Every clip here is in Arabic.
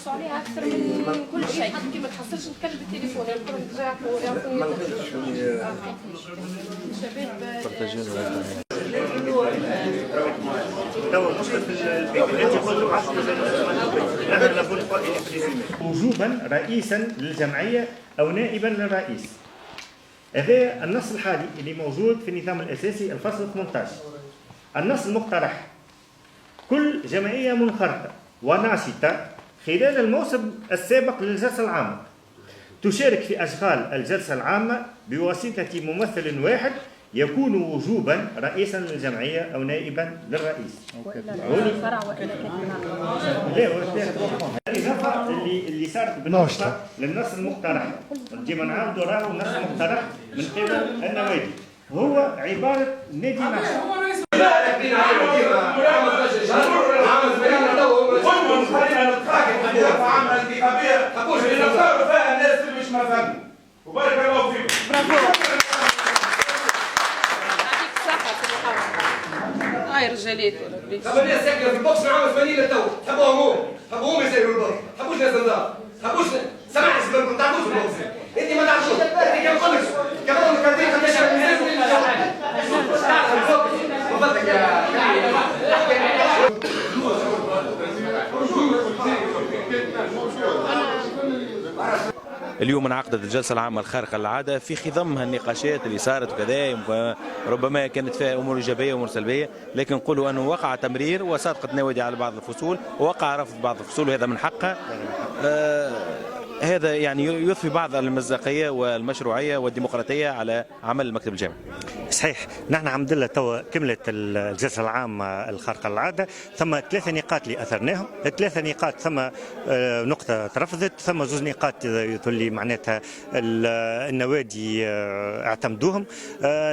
يحرصوا عليها اكثر من كل شيء، كي ما تحصلش نتكلم بالتليفون يعطوني وجوبا رئيسا للجمعيه او نائبا للرئيس. هذا النص الحالي اللي موجود في النظام الاساسي الفصل 18. النص المقترح: كل جمعيه منخرطه وناشطه خلال الموسم السابق للجلسه العامه تشارك في اشغال الجلسه العامه بواسطه ممثل واحد يكون وجوبا رئيسا للجمعيه او نائبا للرئيس. الاضافه اللي صارت بالنسبه للنص المقترح، ديما نعاودوا راهو النص المقترح من قبل النوادي هو عباره نادي نشط. وبارك الله فيكم. برافو. يعطيك الصحة في المحاضرة. هاي رجالات خبر الناس ساكنة في البوكس من عام 80 للتو، تحبوهم يسيروا البوكس، تحبوش ناس نظام، تحبوش سمعت ما تعرفوش البوكس. انت ما تعرفوش، انت كم قلت كم قديش وفضلك يا اليوم انعقدت الجلسة العامة الخارقة للعادة في خضمها النقاشات اللي صارت وكذا، ربما كانت فيها أمور إيجابية وأمور سلبية، لكن نقولوا أنه وقع تمرير وصادقت النوادي على بعض الفصول ووقع رفض بعض الفصول وهذا من حقها. هذا يعني يضفي بعض المصداقية والمشروعية والديمقراطية على عمل المكتب الجامعي. صحيح، نحن الحمد لله توا كملت الجلسه العامه الخارقه للعاده، ثم 3 نقاط اللي اثرناهم، 3 نقاط ثم نقطه ترفضت، ثم 2 نقاط اللي معناتها النوادي اعتمدوهم.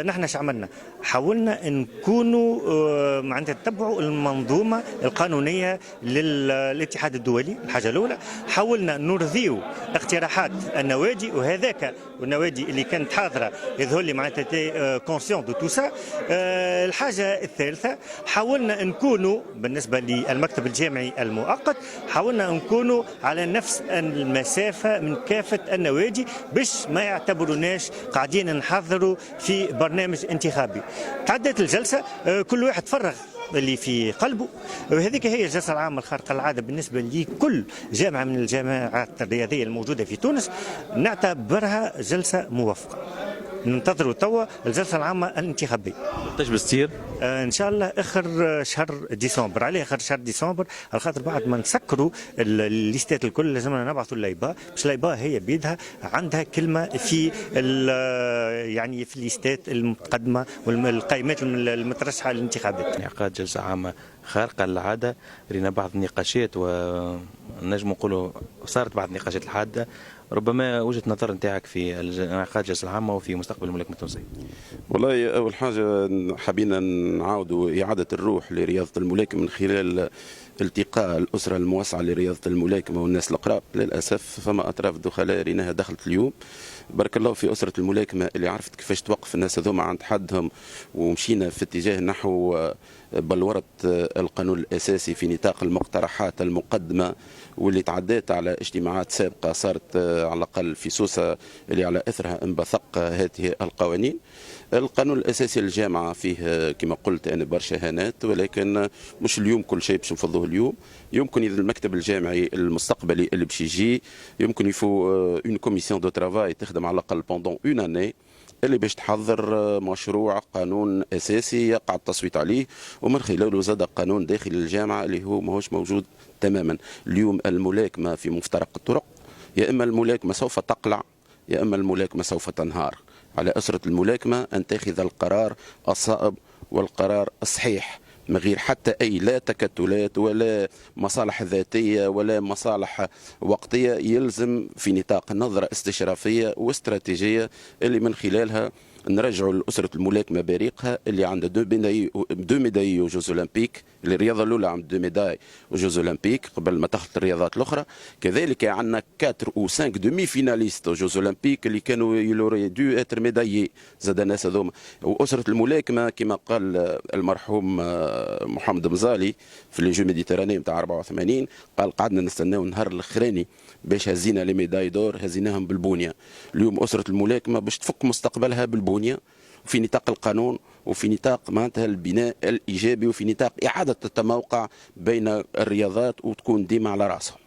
نحن ايش عملنا؟ حاولنا نكونوا معناتها نتبعوا المنظومه القانونيه للاتحاد الدولي. الحاجه الاولى حاولنا نرضيو اقتراحات النوادي، وهذاك والنوادي اللي كانت حاضره يظهر لي معناتها كونسيون دو تو سا. الحاجه الثالثه حاولنا نكونوا بالنسبه للمكتب الجامعي المؤقت، حاولنا نكونوا على نفس المسافه من كافه النوادي باش ما يعتبروناش قاعدين نحضروا في برنامج انتخابي. تعدت الجلسه، كل واحد فرغ اللي في قلبه، وهذيك هي الجلسه العامه الخارقه للعاده بالنسبه لكل جامعه من الجامعات الرياضيه الموجوده في تونس. نعتبرها جلسه موفقه. ننتظروا توا الجلسه العامه الانتخابيه. وقتاش بتصير؟ ان شاء الله اخر شهر ديسمبر. عليه اخر شهر ديسمبر على خاطر بعد ما نسكروا الليستات الكل لازمنا نبعثوا اللايبا، باش اللايبا هي بيدها عندها كلمه في يعني في الليستات المتقدمه والقائمات المترشحه للانتخابات. انعقاد جلسه عامه خارقه للعاده، رينا بعض النقاشات ونجم نقولوا صارت بعض النقاشات الحاده. ربما وجهة نظر نتاعك في انعقاد الجلسة العامة وفي مستقبل الملاكمة التونسية؟ والله أول حاجة حبينا نعاودوا إعادة الروح لرياضة الملاكمة من خلال التقاء الأسرة الموسعة لرياضة الملاكمة والناس القراب. للأسف فما أطراف دخلاء ريناها دخلت اليوم. بارك الله في أسرة الملاكمة اللي عرفت كيفاش توقف الناس هذوما عند حدهم، ومشينا في اتجاه نحو بلورة القانون الأساسي في نطاق المقترحات المقدمة واللي تعدات على اجتماعات سابقة صارت على الأقل في سوسة اللي على أثرها انبثق هذه القوانين. القانون الأساسي للجامعة فيه كما قلت أنا برشا هانات، ولكن مش اليوم كل شيء باش نفضوه اليوم. يمكن إذا المكتب الجامعي المستقبلي اللي باش يجي يمكن يفو اون كوميسيون دو ترافاي تخدم على الأقل بوندون اون اني اللي باش تحضر مشروع قانون أساسي يقع التصويت عليه، ومن خلاله زاد قانون داخل الجامعة اللي هو ماهوش موجود تماما. اليوم الملاكمة في مفترق الطرق، يا إما الملاكمة سوف تقلع يا إما الملاكمة سوف تنهار. على أسرة الملاكمة أن تأخذ القرار الصائب والقرار الصحيح من غير حتى أي لا تكتلات ولا مصالح ذاتية ولا مصالح وقتية. يلزم في نطاق نظرة استشرافية واستراتيجية اللي من خلالها نرجعوا لأسرة الملاكمة بريقها اللي عندها دو ميداي وجوز أولمبيك. الرياضة الأولى عندها 2 ميداي وجوز أولمبيك قبل ما تخلط الرياضات الأخرى. كذلك عندنا 4 أو 5 دومي فيناليست وجوز أولمبيك اللي كانوا يلوري دو اتر ميدايي زاد الناس هذوما. وأسرة الملاكمة كما قال المرحوم محمد مزالي في لي جو ميديتيراني نتاع 84 قال قعدنا نستناو النهار الاخراني باش هزينا لي ميداي دور هزيناهم بالبنيه. اليوم اسره الملاكمه باش تفك مستقبلها بالبنيه في نطاق القانون وفي نطاق معناتها البناء الايجابي وفي نطاق اعاده التموقع بين الرياضات وتكون ديما على راسهم.